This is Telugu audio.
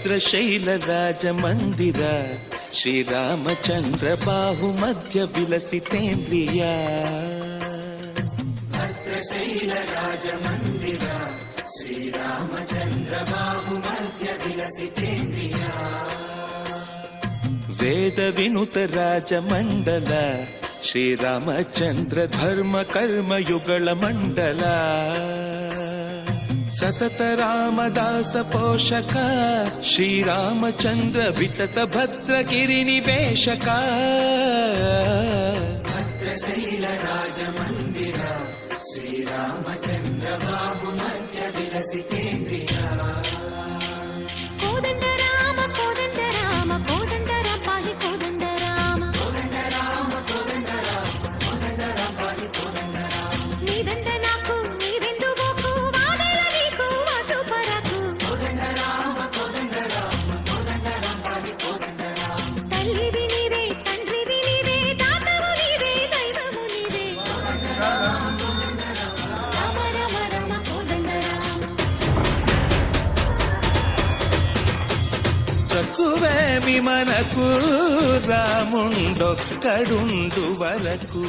భద్రశైల రాజమందిర శ్రీరామచంద్ర బాహుమధ్య విలసితేంద్రియ భద్రశైల రాజమందిర శ్రీరామచంద్ర బాహుమధ్య విలసితేంద్రియ వేద వినుత రాజమండల శ్రీరామచంద్ర ధర్మ కర్మయుಗಳ మండల సతత రామదాಸ పోషక శ్రీరామచంద్ర వితత భద్రగిరి నివేశక భద్రశైల రాజమందిర శ్రీరామచంద్ర బాహుమధ్య విలసితేంద్రియ తక్కువేమి మనకు రాముండొక్కడుండు వరకు